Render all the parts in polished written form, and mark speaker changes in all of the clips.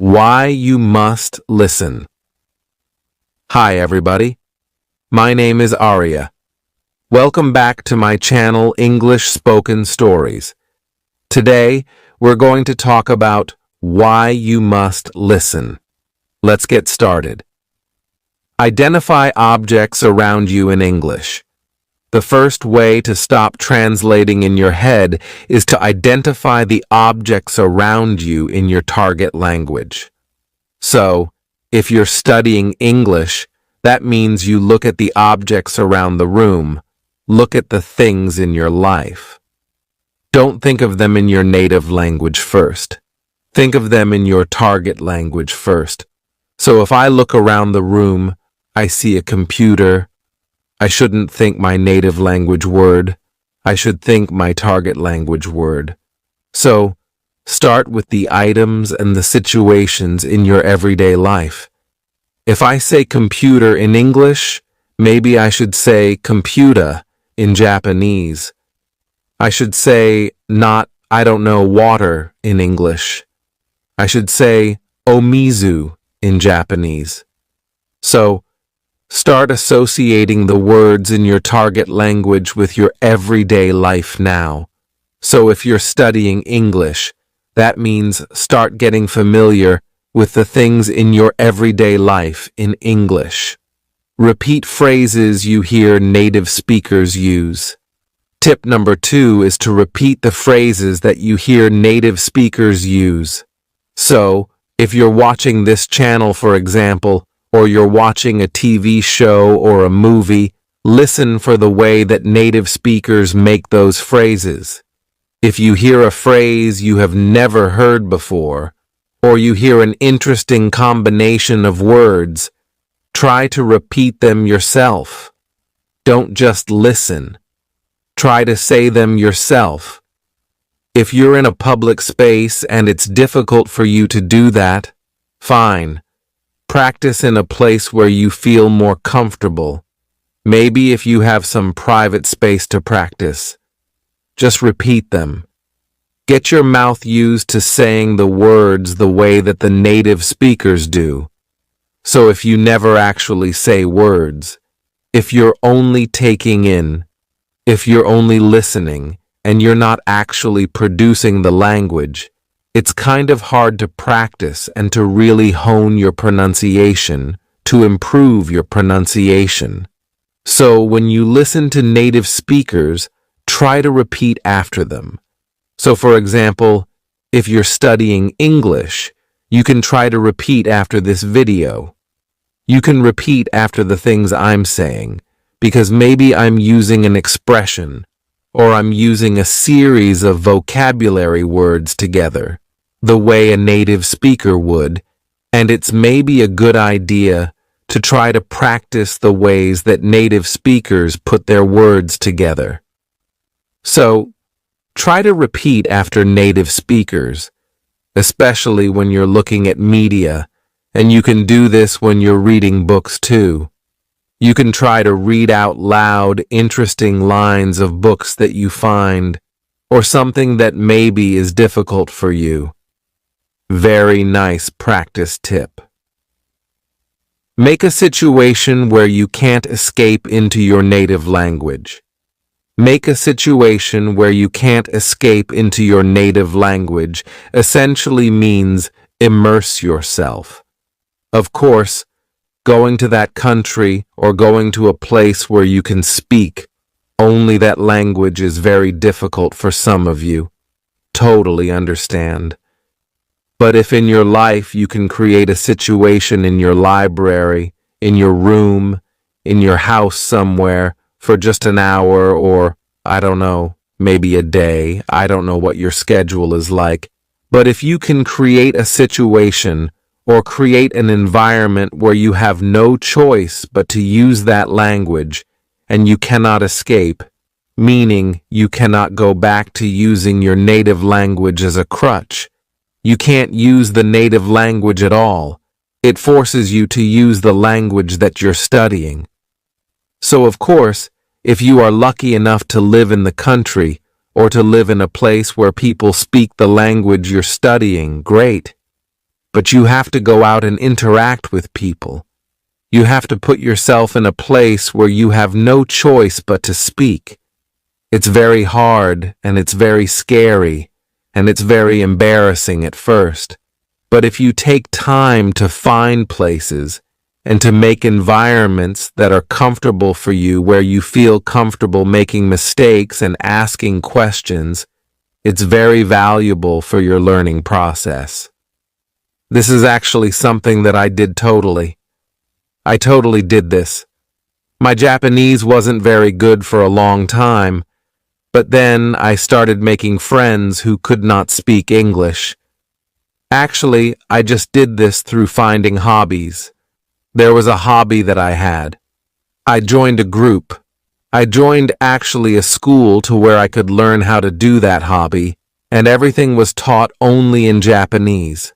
Speaker 1: Why you must listen. Hi everybody, my name is Arya. Welcome back to my channel English Spoken Stories. Today we're going to talk about why you must listen. Let's get started. Identify objects around you in English. The first way to stop translating in your head is to identify the objects around you in your target language. So, if you're studying English, that means you look at the objects around the room. Look at the things in your life. Don't think of them in your native language first. Think of them in your target language first. So if I look around the room, I see a computer. I shouldn't think my native language word. I should think my target language word. So, start with the items and the situations in your everyday life. If I say computer in English, maybe I should say computer in Japanese. I should say not, water in English. I should say omizu in Japanese. So, start associating the words in your target language with your everyday life now. So if you're studying English, that means start getting familiar with the things in your everyday life in English. Repeat phrases you hear native speakers use. Tip number 2 is to repeat the phrases that you hear native speakers use. So, if you're watching this channel, for example, or you're watching a TV show or a movie, listen for the way that native speakers make those phrases. If you hear a phrase you have never heard before, or you hear an interesting combination of words, try to repeat them yourself. Don't just listen. Try to say them yourself. If you're in a public space and it's difficult for you to do that, fine. Practice in a place where you feel more comfortable. Maybe if you have some private space to practice. Just repeat them. Get your mouth used to saying the words the way that the native speakers do. So if you never actually say words, if you're only taking in, if you're only listening, and you're not actually producing the language, it's kind of hard to practice and to really hone your pronunciation, to improve your pronunciation. So when you listen to native speakers, try to repeat after them. So for example, if you're studying English, you can try to repeat after this video. You can repeat after the things I'm saying, because maybe I'm using an expression, or I'm using a series of vocabulary words together, the way a native speaker would, and it's maybe a good idea to try to practice the ways that native speakers put their words together. So, try to repeat after native speakers, especially when you're looking at media, and you can do this when you're reading books too. You can try to read out loud interesting lines of books that you find, or something that maybe is difficult for you. Very nice practice tip. Make a situation where you can't escape into your native language. Make a situation where you can't escape into your native language essentially means immerse yourself. Of course, going to that country or going to a place where you can speak only that language is very difficult for some of you. Totally understand. But if in your life you can create a situation in your library, in your room, in your house somewhere for just an hour or, maybe a day, I don't know what your schedule is like, but if you can create a situation or create an environment where you have no choice but to use that language and you cannot escape, meaning you cannot go back to using your native language as a crutch. You can't use the native language at all. It forces you to use the language that you're studying. So of course, if you are lucky enough to live in the country or to live in a place where people speak the language you're studying, great. but you have to go out and interact with people. You have to put yourself in a place where you have no choice but to speak. It's very hard, and it's very scary, and it's very embarrassing at first. But if you take time to find places and to make environments that are comfortable for you, where you feel comfortable making mistakes and asking questions, it's very valuable for your learning process. This is actually something that I did totally. I totally did this. My Japanese wasn't very good for a long time, but then I started making friends who could not speak English. Actually, I just did this through finding hobbies. There was a hobby that I had. I joined a group. I joined actually a school to where I could learn how to do that hobby, and everything was taught only in Japanese.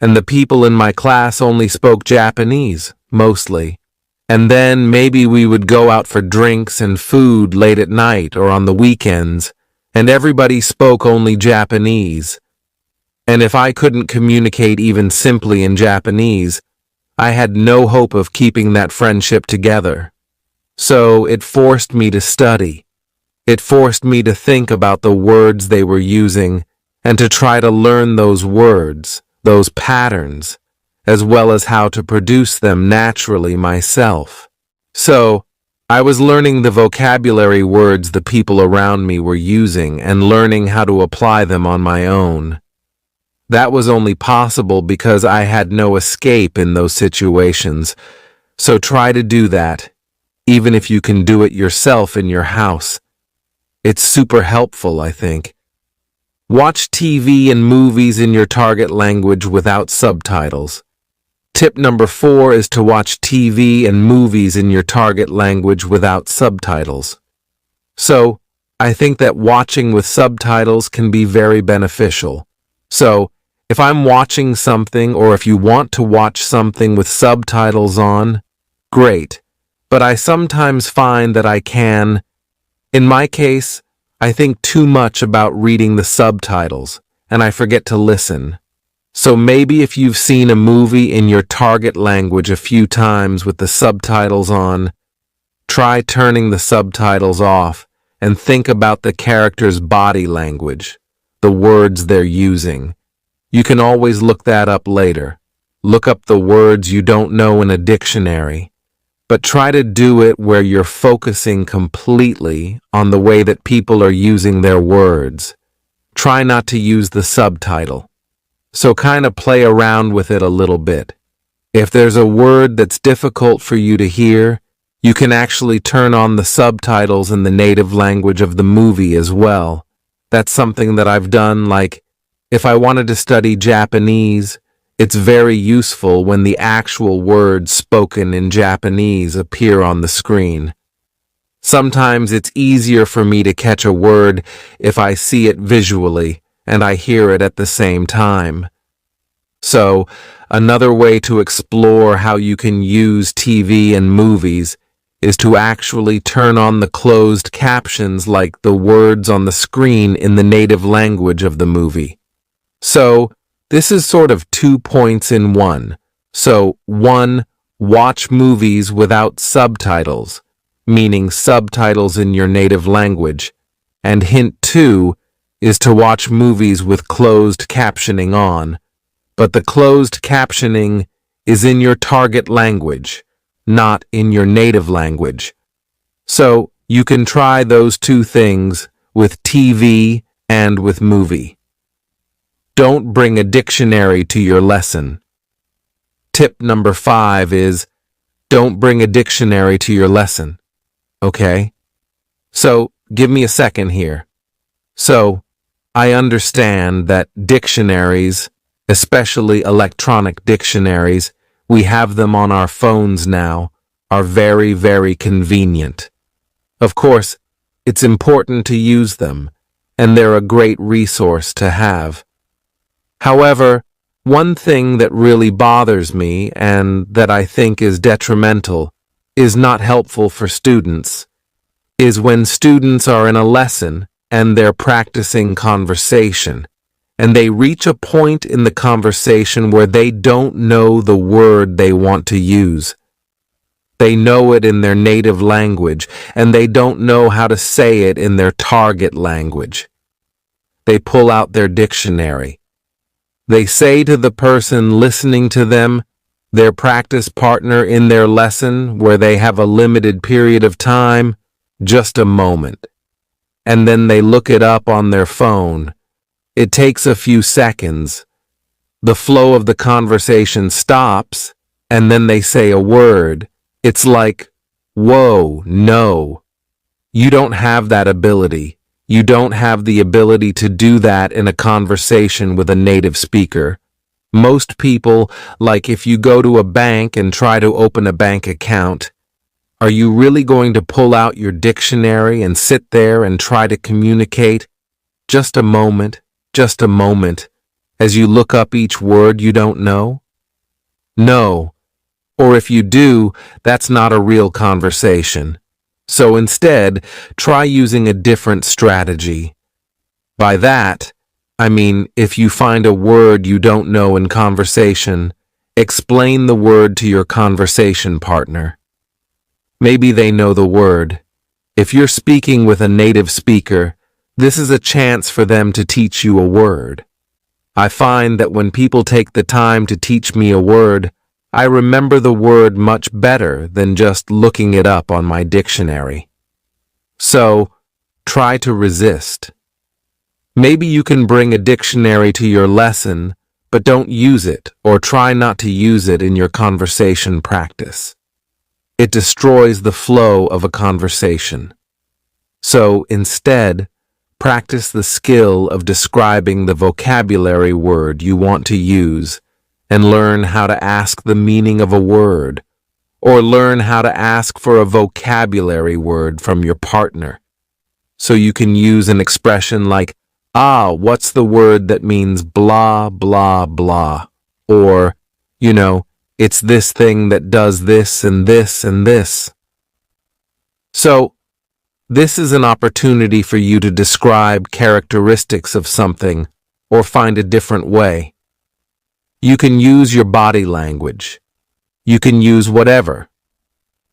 Speaker 1: And the people in my class only spoke Japanese, mostly. And then maybe we would go out for drinks and food late at night or on the weekends, and everybody spoke only Japanese. And if I couldn't communicate even simply in Japanese, I had no hope of keeping that friendship together. So it forced me to study. It forced me to think about the words they were using and to try to learn those words, those patterns, as well as how to produce them naturally myself. So, I was learning the vocabulary words the people around me were using and learning how to apply them on my own. That was only possible because I had no escape in those situations. So try to do that, even if you can do it yourself in your house. It's super helpful, I think. Watch TV and movies in your target language without subtitles. Tip number 4 is to watch TV and movies in your target language without subtitles. So, I think that watching with subtitles can be very beneficial. So, if I'm watching something or if you want to watch something with subtitles on, great. But I sometimes find that I can, in my case, I think too much about reading the subtitles and I forget to listen. So maybe if you've seen a movie in your target language a few times with the subtitles on, try turning the subtitles off and think about the character's body language, the words they're using. You can always look that up later. Look up the words you don't know in a dictionary, but try to do it where you're focusing completely on the way that people are using their words. Try not to use the subtitle. So kind of play around with it a little bit. If there's a word that's difficult for you to hear, you can actually turn on the subtitles in the native language of the movie as well. That's something that I've done, like, if I wanted to study Japanese, it's very useful when the actual words spoken in Japanese appear on the screen. Sometimes it's easier for me to catch a word if I see it visually and I hear it at the same time. So, another way to explore how you can use TV and movies is to actually turn on the closed captions like the words on the screen in the native language of the movie. So, this is sort of 2 points in one. So, 1, watch movies without subtitles, meaning subtitles in your native language. And hint 2 is to watch movies with closed captioning on. But the closed captioning is in your target language, not in your native language. So, you can try those 2 things with TV and with movie. Don't bring a dictionary to your lesson. Tip number 5 is, don't bring a dictionary to your lesson. Okay? So, give me a second here. So, I understand that dictionaries, especially electronic dictionaries, we have them on our phones now, are very, very convenient. Of course, it's important to use them, and they're a great resource to have. However, one thing that really bothers me and that I think is detrimental, is not helpful for students, is when students are in a lesson and they're practicing conversation, and they reach a point in the conversation where they don't know the word they want to use. They know it in their native language, and they don't know how to say it in their target language. They pull out their dictionary. They say to the person listening to them, their practice partner in their lesson where they have a limited period of time, just a moment. And then they look it up on their phone. It takes a few seconds. The flow of the conversation stops, and then they say a word. It's like, whoa, no. You don't have that ability. You don't have the ability to do that in a conversation with a native speaker. Most people, like if you go to a bank and try to open a bank account, are you really going to pull out your dictionary and sit there and try to communicate? Just a moment, as you look up each word you don't know? No. Or if you do, that's not a real conversation. So instead, try using a different strategy. By that, I mean if you find a word you don't know in conversation, explain the word to your conversation partner. Maybe they know the word. If you're speaking with a native speaker, this is a chance for them to teach you a word. I find that when people take the time to teach me a word, I remember the word much better than just looking it up on my dictionary. So, try to resist. Maybe you can bring a dictionary to your lesson, but don't use it or try not to use it in your conversation practice. It destroys the flow of a conversation. So, instead, practice the skill of describing the vocabulary word you want to use and learn how to ask the meaning of a word, or learn how to ask for a vocabulary word from your partner. So you can use an expression like, what's the word that means blah, blah, blah? Or, it's this thing that does this and this and this. So, this is an opportunity for you to describe characteristics of something or find a different way. You can use your body language. You can use whatever.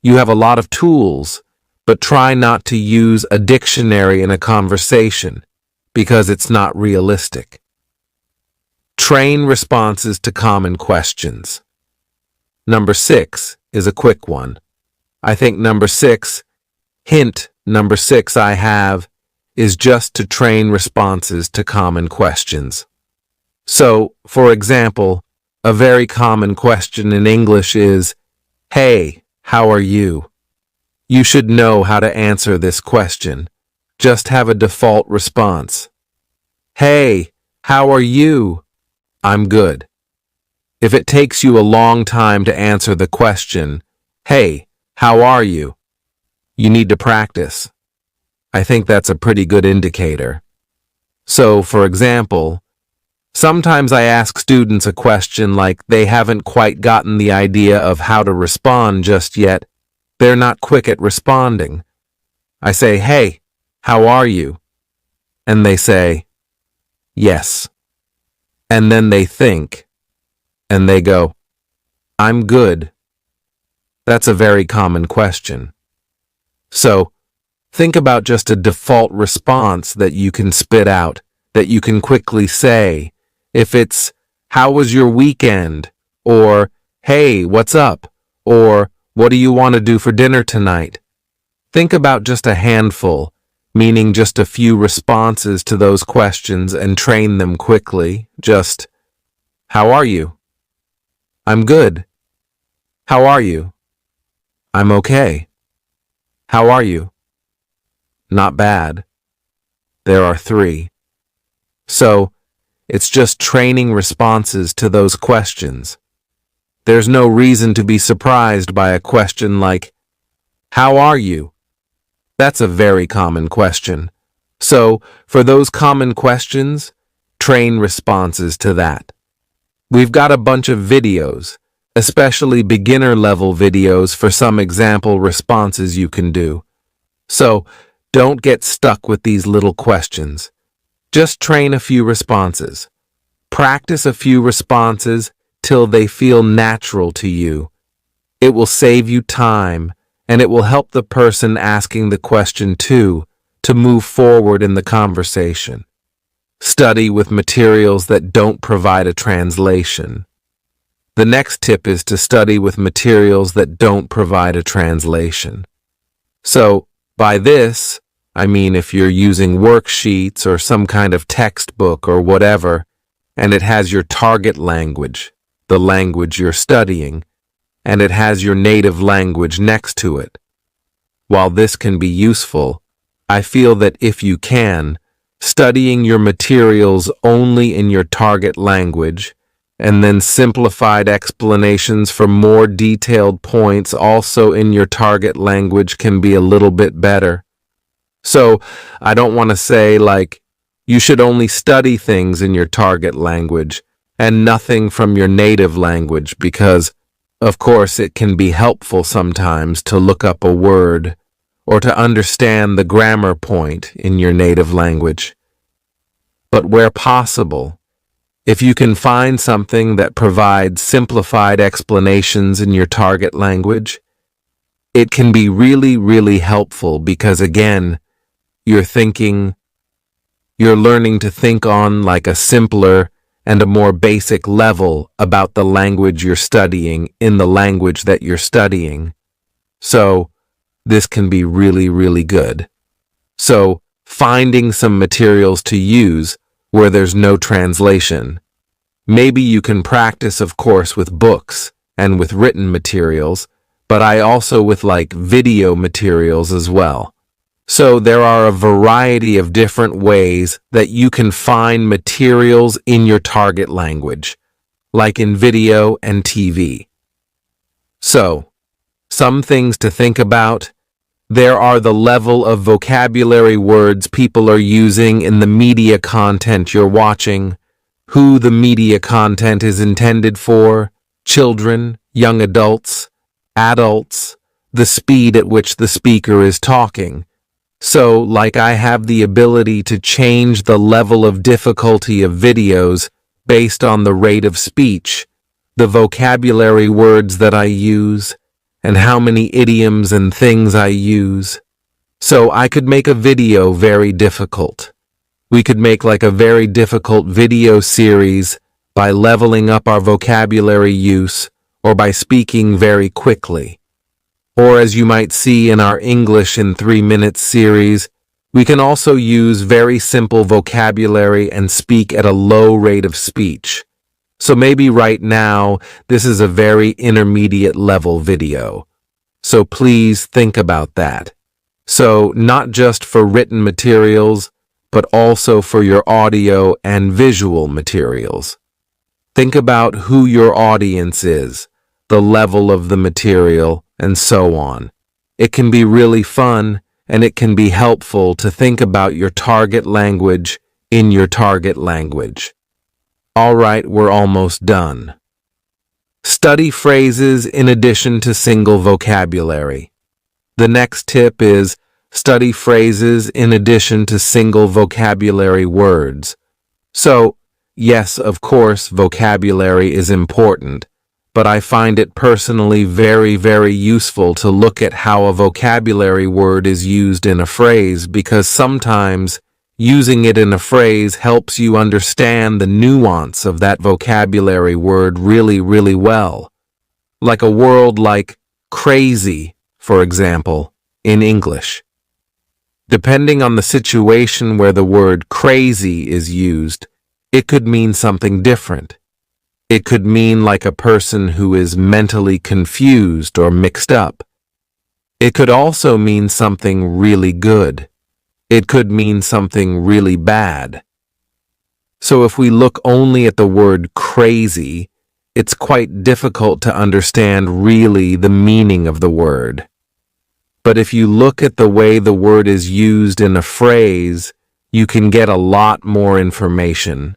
Speaker 1: You have a lot of tools, but try not to use a dictionary in a conversation because it's not realistic. Train responses to common questions. Number 6 is a quick one. I think hint number 6 I have is just to train responses to common questions. So, for example, a very common question in English is, "Hey, how are you?" You should know how to answer this question. Just have a default response. "Hey, how are you?" "I'm good." If it takes you a long time to answer the question, "Hey, how are you?" you need to practice. I think that's a pretty good indicator. So, for example, sometimes I ask students a question like they haven't quite gotten the idea of how to respond just yet. They're not quick at responding. I say, "Hey, how are you?" And they say, "Yes." And then they think, and they go, "I'm good." That's a very common question. So, think about just a default response that you can spit out, that you can quickly say. If it's, "How was your weekend?" or, "Hey, what's up?" or, "What do you want to do for dinner tonight?" Think about just a handful, meaning just a few responses to those questions and train them quickly. Just, "How are you?" "I'm good." "How are you?" "I'm okay." "How are you?" "Not bad." There are 3. So, it's just training responses to those questions. There's no reason to be surprised by a question like, "How are you?" That's a very common question. So, for those common questions, train responses to that. We've got a bunch of videos, especially beginner-level videos for some example responses you can do. So, don't get stuck with these little questions. Just train a few responses. Practice a few responses till they feel natural to you. It will save you time, and it will help the person asking the question too to move forward in the conversation. Study with materials that don't provide a translation. The next tip is to study with materials that don't provide a translation. So, by this, I mean if you're using worksheets or some kind of textbook or whatever, and it has your target language, the language you're studying, and it has your native language next to it. While this can be useful, I feel that if you can, studying your materials only in your target language, and then simplified explanations for more detailed points also in your target language can be a little bit better. So, I don't want to say you should only study things in your target language and nothing from your native language because, of course, it can be helpful sometimes to look up a word or to understand the grammar point in your native language. But where possible, if you can find something that provides simplified explanations in your target language, it can be really, really helpful because, again, you're learning to think on a simpler and a more basic level about the language you're studying in the language that you're studying. So, this can be really, really good. So, finding some materials to use where there's no translation. Maybe you can practice, of course, with books and with written materials, but I also with video materials as well. So there are a variety of different ways that you can find materials in your target language, like in video and TV. So, some things to think about. There are the level of vocabulary words people are using in the media content you're watching, who the media content is intended for, children, young adults, the speed at which the speaker is talking. So, I have the ability to change the level of difficulty of videos based on the rate of speech, the vocabulary words that I use, and how many idioms and things I use. So I could make a video very difficult. We could make a very difficult video series by leveling up our vocabulary use or by speaking very quickly. Or as you might see in our English in 3 Minutes series, we can also use very simple vocabulary and speak at a low rate of speech. So maybe right now, this is a very intermediate level video. So please think about that. So not just for written materials, but also for your audio and visual materials. Think about who your audience is, the level of the material, and so on. It can be really fun, and it can be helpful to think about your target language in your target language. All right, we're almost done. Study phrases in addition to single vocabulary. The next tip is study phrases in addition to single vocabulary words. So, yes, of course, vocabulary is important, but I find it personally very, very useful to look at how a vocabulary word is used in a phrase because sometimes using it in a phrase helps you understand the nuance of that vocabulary word really, really well. Like a word like crazy, for example, in English. Depending on the situation where the word crazy is used, it could mean something different. It could mean a person who is mentally confused or mixed up. It could also mean something really good. It could mean something really bad. So if we look only at the word crazy, it's quite difficult to understand really the meaning of the word. But if you look at the way the word is used in a phrase, you can get a lot more information.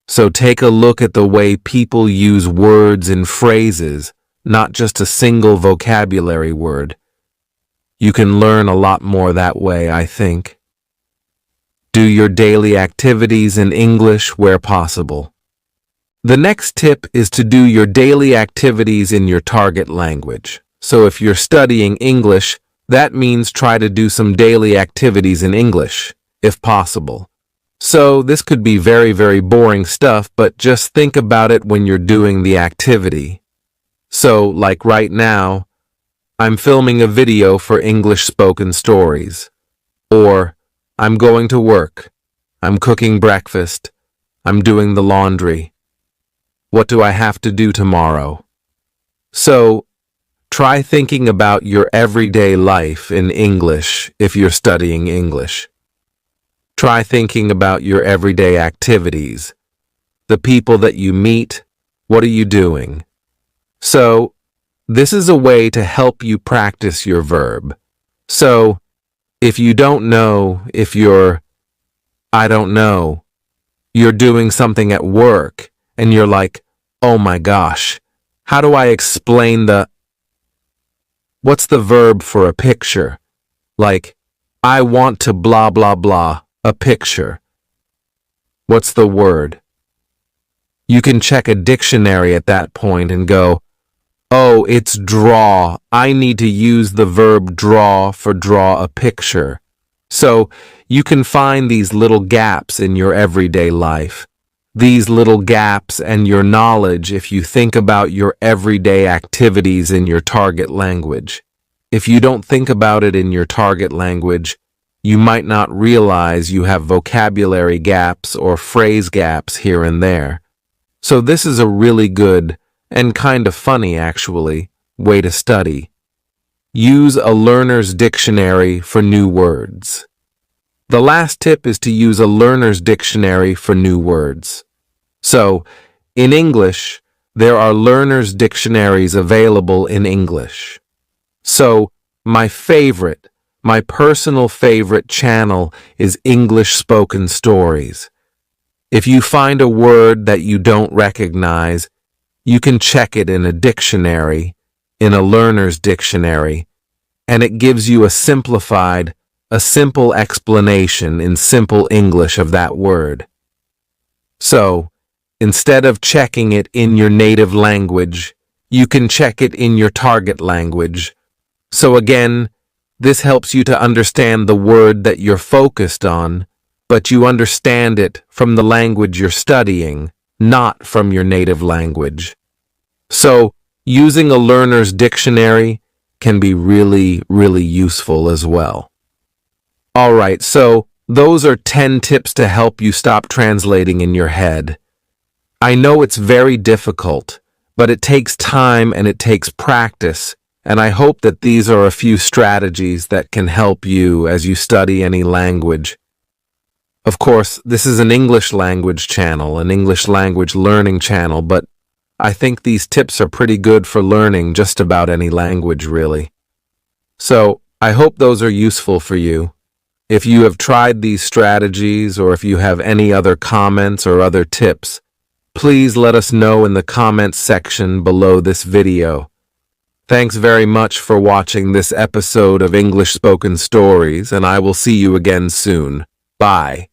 Speaker 1: So take a look at the way people use words in phrases, not just a single vocabulary word. You can learn a lot more that way, I think. Do your daily activities in English where possible. The next tip is to do your daily activities in your target language. So if you're studying English, that means try to do some daily activities in English, if possible. So this could be very, very boring stuff, but just think about it when you're doing the activity. So, like right now, I'm filming a video for English spoken stories. Or, I'm going to work. I'm cooking breakfast. I'm doing the laundry. What do I have to do tomorrow? So, try thinking about your everyday life in English if you're studying English. Try thinking about your everyday activities. The people that you meet, what are you doing? So, this is a way to help you practice your verb. So, if you don't know if I don't know, you're doing something at work and you're like, oh my gosh, how do I explain what's the verb for a picture? Like, I want to blah blah blah, a picture. What's the word? You can check a dictionary at that point and go, oh, it's draw. I need to use the verb draw for draw a picture. So you can find these little gaps in your everyday life. These little gaps and your knowledge if you think about your everyday activities in your target language. If you don't think about it in your target language, you might not realize you have vocabulary gaps or phrase gaps here and there. So this is a really good and kind of funny, actually, way to study. Use a learner's dictionary for new words. The last tip is to use a learner's dictionary for new words. So, in English, there are learner's dictionaries available in English. So, my personal favorite channel is English Spoken Stories. If you find a word that you don't recognize, you can check it in a dictionary, in a learner's dictionary, and it gives you a simple explanation in simple English of that word. So, instead of checking it in your native language, you can check it in your target language. So again, this helps you to understand the word that you're focused on, but you understand it from the language you're studying, not from your native language. So, using a learner's dictionary can be really, really useful as well. Alright, so those are 10 tips to help you stop translating in your head. I know it's very difficult, but it takes time and it takes practice, and I hope that these are a few strategies that can help you as you study any language. Of course, this is an English language channel, an English language learning channel, but I think these tips are pretty good for learning just about any language, really. So, I hope those are useful for you. If you have tried these strategies or if you have any other comments or other tips, please let us know in the comments section below this video. Thanks very much for watching this episode of English Spoken Stories, and I will see you again soon. Bye.